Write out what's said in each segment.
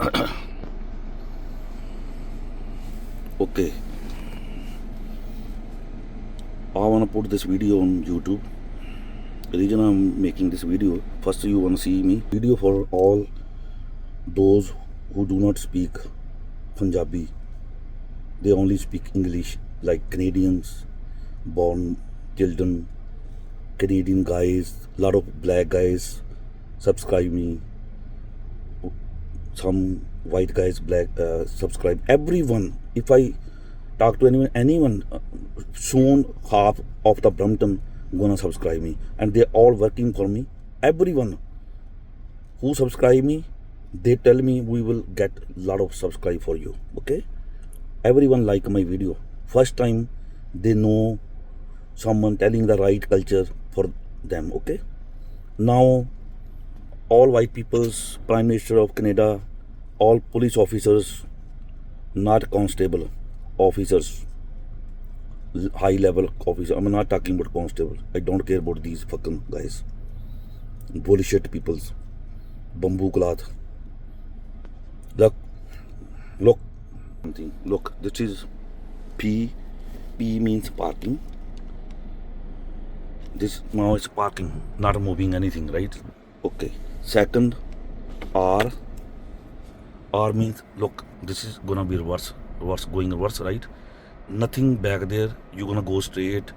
Okay, I want to put this video on YouTube. The reason I'm making this video, first you want to see me video for all those who do not speak Punjabi. They only speak English, like Canadians, born children, Canadian guys, lot of black guys subscribe me. Some white guys, black subscribe. Everyone. If I talk to anyone, soon half of the Brampton gonna subscribe me, and they all working for me. Everyone who subscribe me, they tell me we will get lot of subscribe for you. Okay, everyone like my video. First time they know someone telling the right culture for them. Okay, now all white people's Prime Minister of Canada, all police officers, not constable officers, high level officer. I'm not talking about constable. I don't care about these fucking guys. Bullshit peoples. Bamboo cloth. Look. Look, this is P. P means parking. This now is parking, not moving anything, right? Okay. Second, R. R means, look, this is gonna be reverse, going reverse, right? Nothing back there. You're gonna go straight.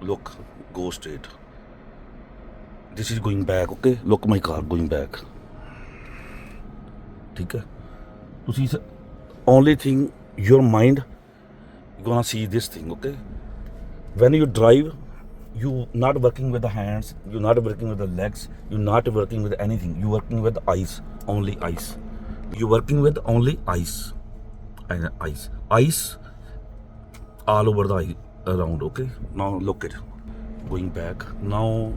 Look, go straight. This is going back, okay? Look, my car going back. Okay? You see, only thing, your mind, you're gonna see this thing, okay? When you drive, you not working with the hands, you're not working with the legs, you're not working with anything. You're working with eyes, only eyes. You're working with only eyes. And eyes all over the eye, around, okay? Now look at going back. Now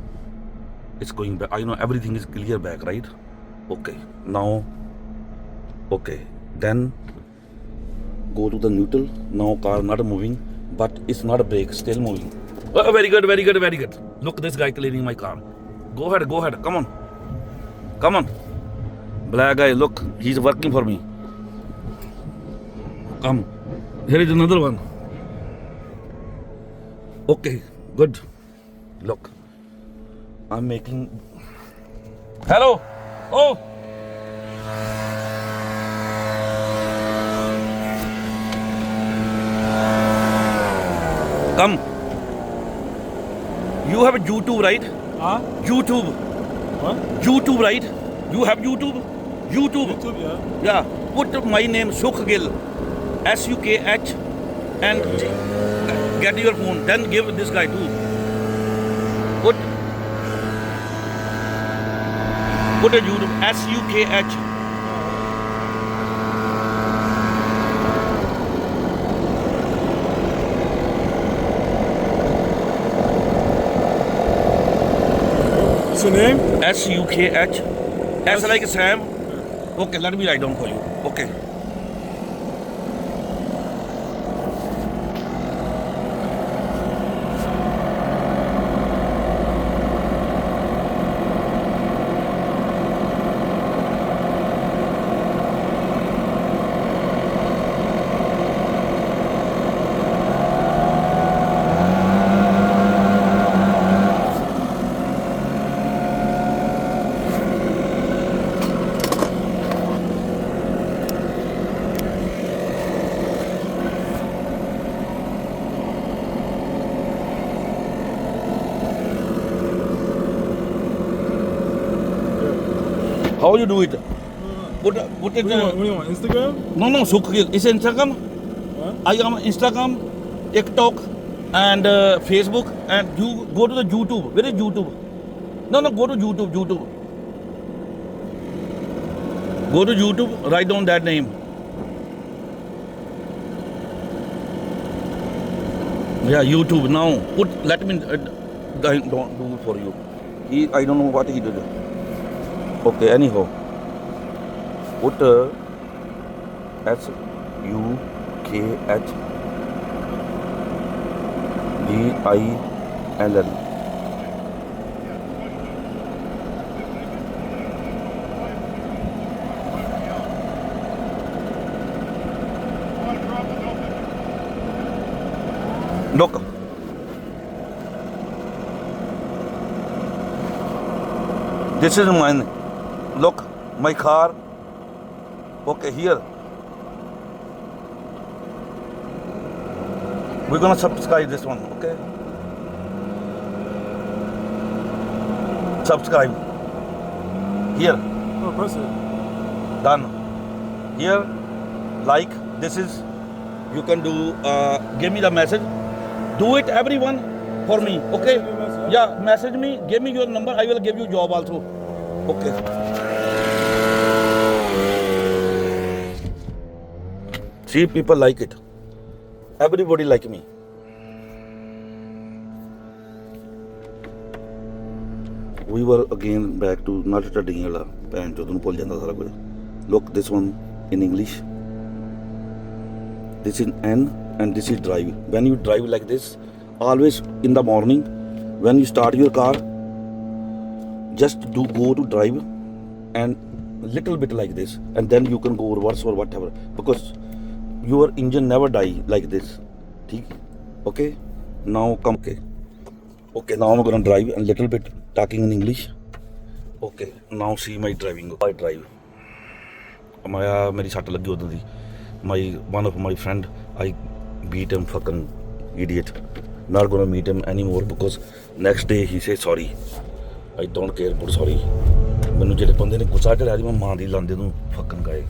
it's going back. I know everything is clear back, right? Okay. Now, okay. Then go to the neutral. Now car not moving, but it's not a brake, still moving. Oh, very good, very good, very good. Look, this guy cleaning my car. Go ahead, come on. Black guy, look, he's working for me. Come, here is another one. Okay, good. Look, I'm making. Hello. Oh. Come. You have a YouTube, right? Huh? YouTube. What? YouTube, right? You have YouTube? YouTube. YouTube, yeah. Yeah. Put my name Sukh Gill. SUKH and get your phone. Then give this guy too. Put a YouTube SUKH. What's your name? SUKH. S like Sam. Okay, let me write down for you. Okay. How you do it? Put it. What do you want? Instagram? No, Sukh Gill. It's Instagram. What? I am Instagram, TikTok, and Facebook. And you go to the YouTube. Where is YouTube? No, go to YouTube. Go to YouTube. Write down that name. Yeah, YouTube. Now let me don't do it for you. I don't know what he did. Okay, anyhow. Put SUKHGILL. Look. This is mine. Look, my car. Okay, here. We're gonna subscribe this one, okay? Subscribe. Here, Oh, press it. done. Here, like, this is, you can do, give me the message. Do it, everyone, for me, okay? Give me a message. Yeah, message me, give me your number, I will give you job also. Okay. See, people like it. Everybody like me. We were again back to not studying वाला pan जो तुम भूल जाता सारा कुछ. Look, this one in English. This is N and this is drive. When you drive like this, always in the morning, when you start your car, just do go to drive and little bit like this, and then you can go reverse or whatever, because your engine never die like this. ठीक? Okay? Now come. Okay, now I'm gonna drive and little bit talking in English. Okay, now see my driving. I drive. मेरी सट लगी उधर दी. One of my friend, I beat him, fucking idiot. Not gonna meet him anymore because next day he say sorry. I don't care about sorry. ਮੈਨੂੰ ਜਿਹੜੇ ਬੰਦੇ ਨੇ ਗੁੱਸਾ ਚੜਿਆ ਜੀ ਮੈਂ ਮਾਂ ਦੀ ਲਾਂਦੇ ਨੂੰ ਫੱਕਣ ਗਏ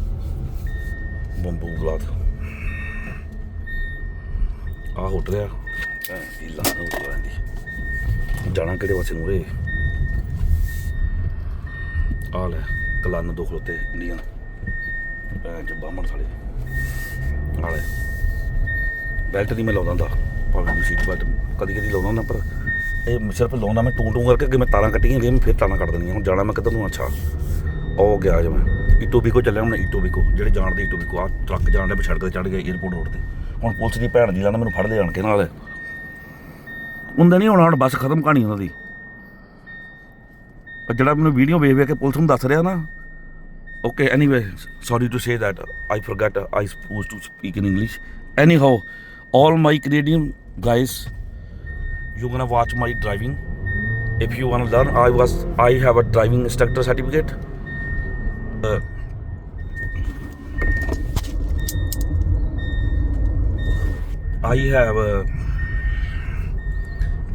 ਬੰਬੂ ਗਲਾਤ ਆ ਉੱਠ ਗਿਆ ਦੀ ਲਾਂਦੇ ਉੱਠ ਜਾਂਦੀ ਜਾਣਾ ਕਿਹੜੇ ਪਾਸੇ ਨੂੰ ਰੇ ਆ ਲੈ ਕਲਨ ਦੋ ਖਲੋਤੇ ਇੰਡੀਅਨ ਚ ਬਾਹਮਣ ਸਾਲੇ ਆ ਲੈ ਬੈਲਟ ਨਹੀਂ ਮੈਂ ਲਾਉਂਦਾ ਹੁੰਦਾ ਭਾਵੇਂ ਸੀਟ ਬੈਲਟ ਕਦੀ ਕਦੀ ਲਾਉਂਦਾ ਹੁੰਦਾ ਪਰ ਇਹ ਸਿਰਫ ਲਾਉਂਦਾ ਮੈਂ ਟੂੰ ਕਰਕੇ ਅੱਗੇ ਮੈਂ ਤਾਰਾਂ ਕੱਟੀਆਂ ਗਏ ਮੈਂ ਫਿਰ ਤਾਰਾਂ ਕੱਟ ਦੇਣੀਆਂ ਹੁਣ ਜਾਣਾ ਮੈਂ ਕਿੱਧਰ ਨੂੰ ਅੱਛਾ ਉਹ ਗਿਆ ਜਿਵੇਂ ਈਟੋ ਬਿਕੋ ਚੱਲਿਆ ਹੁਣ ਈਟੋ ਬਿਕੋ ਜਿਹੜੇ ਜਾਣਦੇ ਈਟੋ ਬਿਕੋ ਆ ਟਰੱਕ ਜਾਣ ਦੇ ਸੜਕ ਤੇ ਚੜ੍ਹ ਗਿਆ ਏਅਰਪੋਰਟ ਰੋਡ ਤੇ ਹੁਣ ਪੁਲਿਸ ਦੀ ਭੈਣ ਦੀ ਲਾਣਾ ਮੈਨੂੰ ਫੜ ਲਿਆਣ ਕੇ ਨਾਲ ਹੁੰਦਾ ਨਹੀਂ ਹੋਣਾ ਹੁਣ ਬਸ ਖਤਮ ਕਹਾਣੀ ਉਹਨਾਂ ਦੀ ਜਿਹੜਾ ਮੈਨੂੰ ਵੀਡੀਓ ਵੇਖ ਵੇਖ ਕੇ ਪੁਲਿਸ ਨੂੰ ਦੱਸ ਰਿਹਾ ਨਾ okay anyway sorry to say that I forgot I suppose to speak in English anyhow all my Canadian guys, you're gonna watch my driving. If you wanna learn, I have a driving instructor certificate. I have a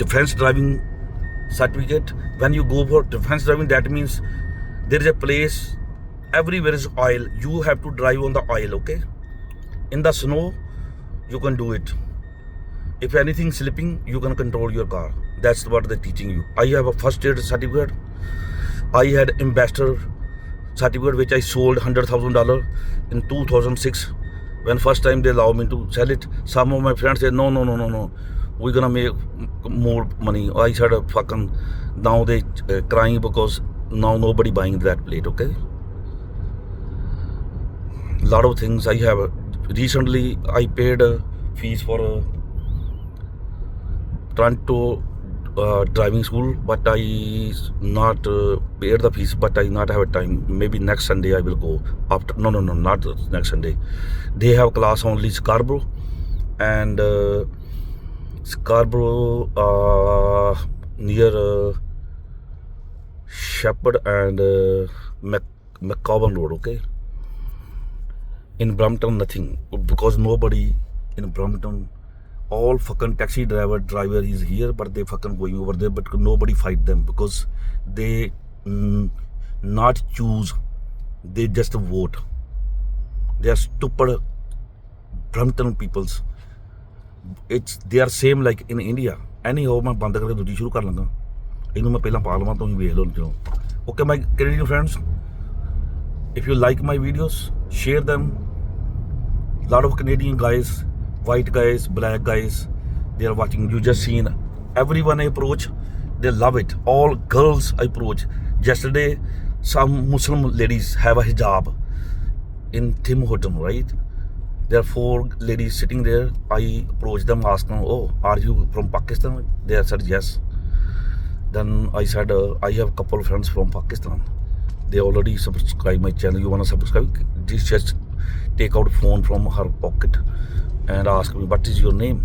defense driving certificate. When you go for defense driving, that means there is a place everywhere is oil. You have to drive on the oil, okay? In the snow, you can do it. If anything slipping, you can control your car. That's what they're teaching you. I have a first aid certificate. I had ambassador certificate which I sold $100,000 in 2006. When first time they allowed me to sell it, some of my friends said no, we're gonna make more money. I said fucking now they crying because now nobody buying that plate, okay? Lot of things I have. Recently I paid a fees for Toronto driving school, but I not paid the fees, but I not have a time. Maybe next Sunday I will go. After no, not next Sunday. They have class only Scarborough and near Shepherd and McCowan Road, okay? In Brampton, nothing, because nobody in Brampton, all fucking taxi driver is here, but they fucking going over there, but nobody fight them because they not choose, they just vote. They are stupid Brampton peoples. They are same like in India. Anyhow, मैं बंद करके दूसरी शुरू कर लूँगा. इन्हों मैं पहला पालवा तो ही वेख लो चलो. Okay, my Canadian friends, if you like my videos, share them. Lot of Canadian guys, white guys, black guys, they are watching. You just seen everyone I approach, they love it. All girls I approach. Yesterday, some Muslim ladies have a hijab in Tim Hortons, right? There are 4 ladies sitting there. I approached them, asked them, "Oh, are you from Pakistan?" They said yes. Then I said, "I have a couple of friends from Pakistan. They already subscribe my channel. You wanna subscribe?" Just take out phone from her pocket and ask me, "What is your name?"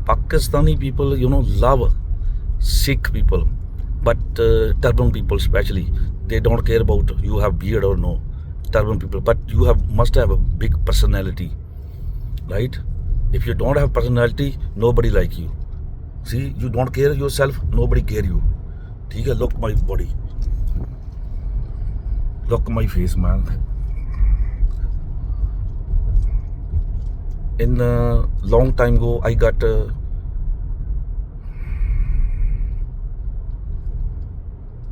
Pakistani people, love Sikh people, but turban people especially, they don't care about you have beard or no. Turban people, but you must have a big personality, right? If you don't have personality, nobody like you. See, you don't care yourself, nobody care you. ठीक है, look my body, look my face, man. In a long time ago, I got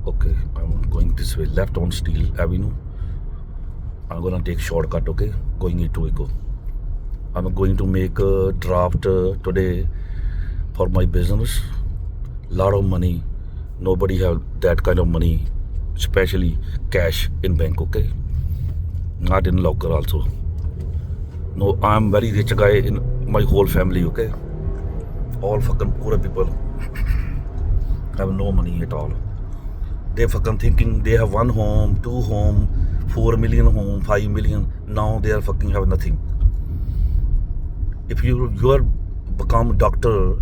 okay, I'm going this way, left on Steel Avenue. I'm gonna take shortcut, okay, going into Eco. I'm going to make a draft today for my business. Lot of money, nobody have that kind of money, especially cash in bank, okay, not in locker also. No, I'm very rich guy in my whole family, okay? All fucking poor people have no money at all. They fucking thinking they have 1 home, 2 home, 4 million home, 5 million. Now they are fucking have nothing. If you are become doctor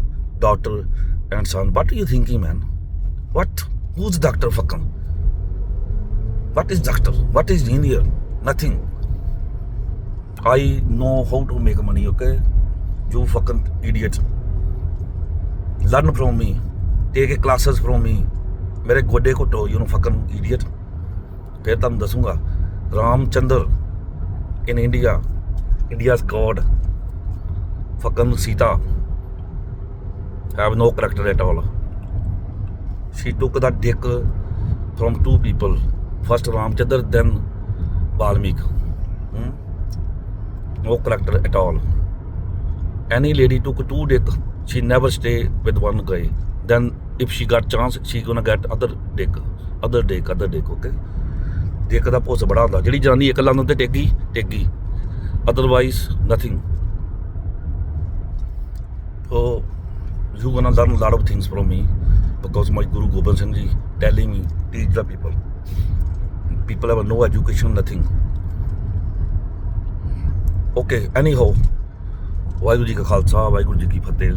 and son, what are you thinking, man? What? Who's doctor fucking? What is doctor? What is engineer? Nothing. I know how to make money, okay? You fucking idiot. Learn from me. Take classes from me. मेरे गोडे को to, fucking idiot. फिर तुम दसूंगा. Ramchandra in India, India's god. Fucking Sita have no character at all. She took that dick from 2 people. First Ramchandra, then Valmiki. No character at all. Any lady took 2 dick, she never stay with one guy. Then if she got chance, she gonna get other dick, okay? Dick ਦਾ ਭੁੱਸ ਬੜਾ ਹੁੰਦਾ, ਜਿਹੜੀ ਜਨਾਨੀ ਇੱਕ ਲੰਨ ਤੇ ਟੇਗੀ, otherwise nothing. So you gonna learn a lot of things from me, because my Guru Gobind Singh Ji telling me, teach the people. People have no education, nothing. Okay, anyhow, Waheguru ji ਕਾ ਖਾਲਸਾ, ਵਾਹਿਗੁਰੂ ਜੀ ਕੀ ਫਤਿਹ.